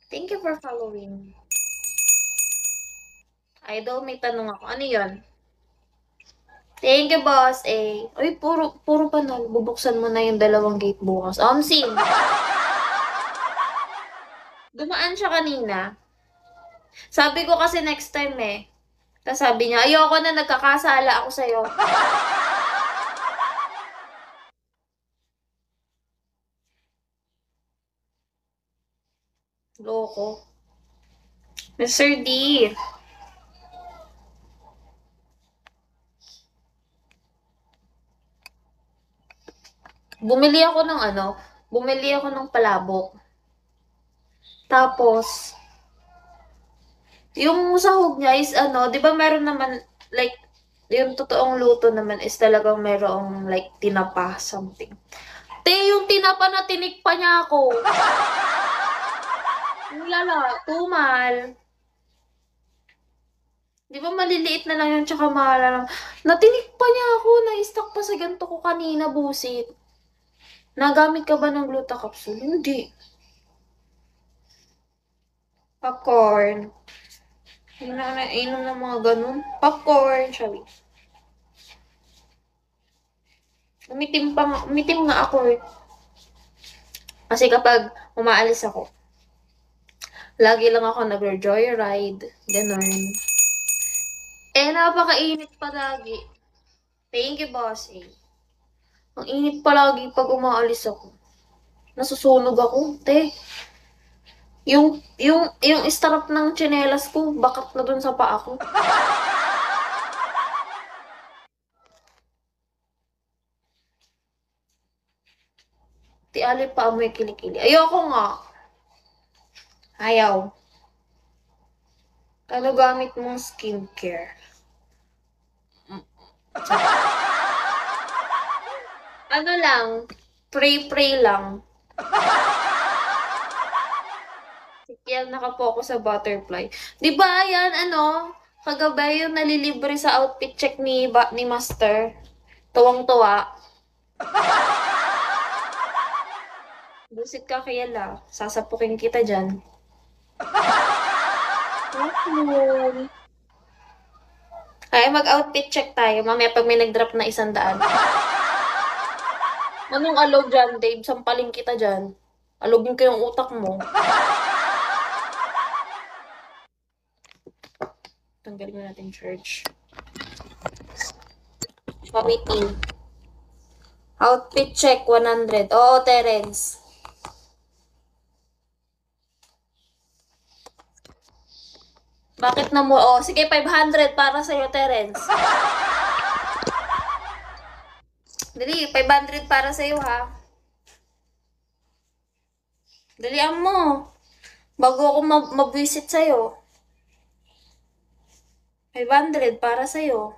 Thank you for following. Idol, may tanong ako. Ano yun? Thank you, boss. Uy, puro panalo. Bubuksan mo na yung dalawang gate bukas. Omsim, dumaan siya kanina. Sabi ko kasi next time eh. Tapos sabi niya, ayoko na, nagkakasala ako sa'yo. Loko. Mr. D. Bumili ako ng palabok. Tapos, yung sahog niya is di ba meron naman, like, yung totoong luto naman is talagang merong, like, tinapa, something. Te, yung tinapa na tinikpa niya ako. Yung tumal. Di ba maliliit na lang yun, tsaka mahal lang. Natinikpa niya ako, na-stuck pa sa ganito ko kanina, busit. Nagamit ka ba ng gluta capsule? Hindi. Popcorn. Hindi na nainom ng mga ganun. Popcorn, sabi. Umitim nga ako eh. Kasi kapag umaalis ako, lagi lang ako nag-joyride. Ganun. Napakainit pa lagi. Thank you, boss eh. Ang init pa lagi pag umaalis ako. Nasusunog ako, te. Yung strap ng tsinelas ko, bakat na dun sa paa ko. Ti Ali pa amoy kilikili. Ayoko nga. Ayaw. Ano gamit mong skincare? Ano lang, pray lang. Yan, nakapokus sa butterfly. Di ba yan, kagabi yung nalilibre sa outfit check ni Master. Tuwang-tuwa. Busit ka kaya la. Sasapukin kita dyan. Ay, mag-outfit check tayo. Mamaya pag may nag-drop na 100. Anong alog dyan, Dave? Sampaling kita dyan. Alogin ko yung utak mo. Tanggalin mo natin church. Pamiting. Outfit check, 100. Oo, Terence. Bakit na mo? Oh, sige, 500 para sa'yo, Terence. Dali, 500 para sa'yo, ha? Dalian mo. Bago ako mabwisit sa'yo. 500 para sa'yo.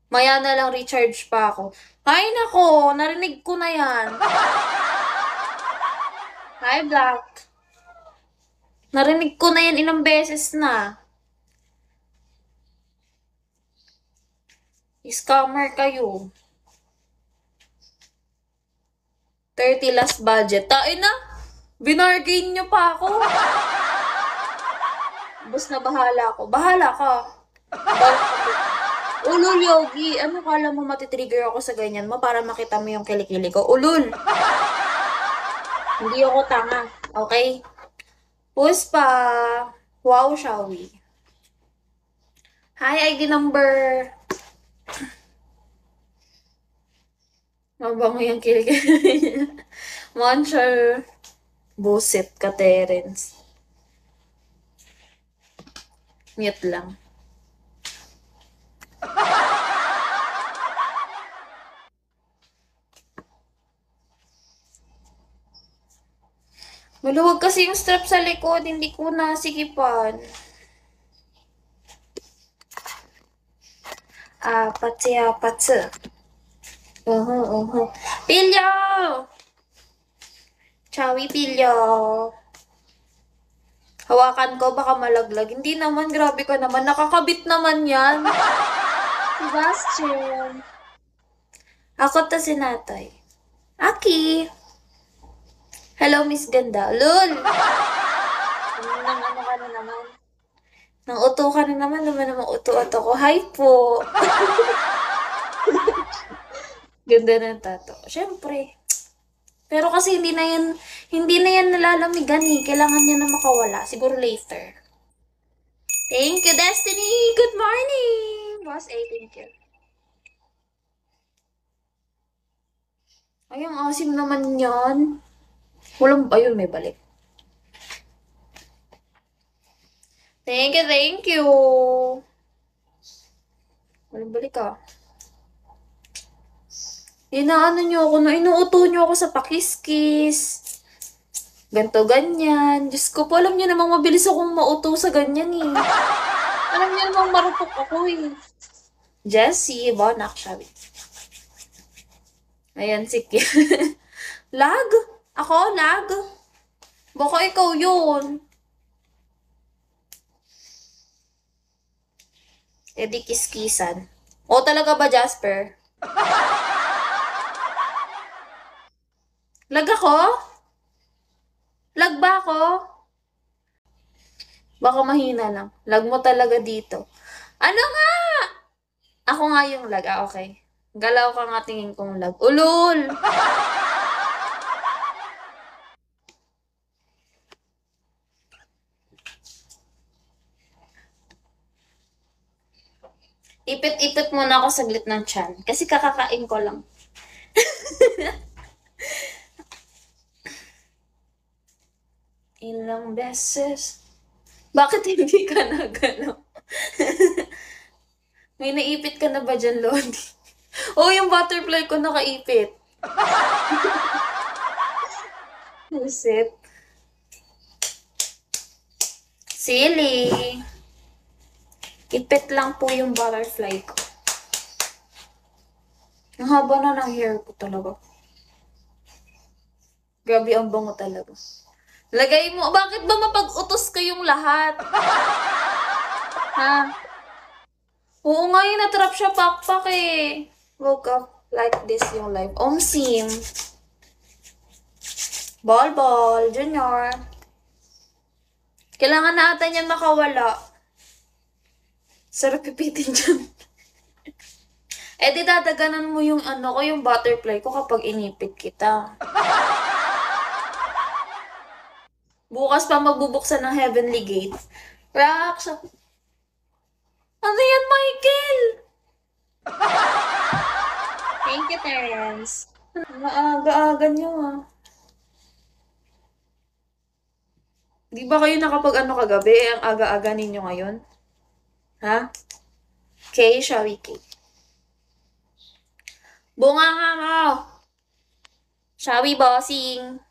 Maya na lang recharge pa ako. Ay, nako. Narinig ko na yan. Hi, Black. Narinig ko na yan ilang beses na. Scammer kayo. 30 last budget. Tain na. Binargain nyo pa ako. Bus na bahala ako. Bahala ka. Ulul, Yogi. Ano kala mo matitrigger ako sa ganyan mo para makita mo yung kilikili ko? Ulul. Hindi ako tanga. Okay? Puspa. Wow, shall we? Hi, ID number. Mabango yung kilikili. Monster. Busit ka, Terence. Mute lang. Maluwag kasi yung strap sa likod, hindi ko nasikipan. Apat. Pilyo! Chawi, pilyo. Hawakan ko, baka malaglag. Hindi naman, grabe ka naman. Nakakabit naman yan. Sebastian. Ako to si Natay. Aki. Hello, Miss Ganda. Lul. Nang ano ka na naman. Nang uto ka na naman namang uto-uto ko. Hi po! Ganda ng tato. Siyempre. Pero kasi hindi na yan nalalamigan eh. Kailangan niya na makawala. Siguro later. Thank you, Destiny! Good morning! Boss A, thank you. Ay, ang asim naman yan. Walang, ayun, may balik. Thank you, thank you. Walang balik ah. Inaano niyo ako, inuuto niyo ako sa pakiskis. Ganto, ganyan. Diyos ko po, alam niyo namang mabilis akong mauto sa ganyan eh. Alam niyo namang marupok ako eh. Jessie, Bonak, sabi. Ayan, sige. Lag? Ako, lag? Baka ikaw yun. E di kiskisan. O talaga ba, Jasper? Lag ako? Lag ba ako? Baka mahina lang. Lag mo talaga dito. Ano nga? Ako nga yung lag. Ah, okay. Galaw ka nga tingin kong lag. Ulul! Ipit-ipit muna ako saglit ng tiyan. Kasi kakakain ko lang. Ilang beses. Bakit hindi ka nagano? May naipit ka na ba dyan, Lodi? Oh, yung butterfly ko nakaipit. Buset. Silly. Ipit lang po yung butterfly ko. Ang haba na ng hair ko talaga. Grabe, ang bango talaga. Lagay mo, bakit ba mapag-utos kayong lahat? Ha? Oo nga yun, natrap siya pakpak eh. Woke up like this yung life. Sim. Ball, Junior. Kailangan na ata niyan makawala. Sarap pipitin dyan. Eh di dadaganan mo yung ano ko, yung butterfly ko kapag inipit kita. Bukas pa magbubuksan ng Heavenly Gate. Rax! Ano yan, Michael? Thank you, Terence. Maaga-aga nyo ah. Di ba kayo nakapag-ano kagabi? Ang aga-aga ninyo ngayon? Ha? Okay, shall we cake? Bunga nga mo! Shall we, bossing?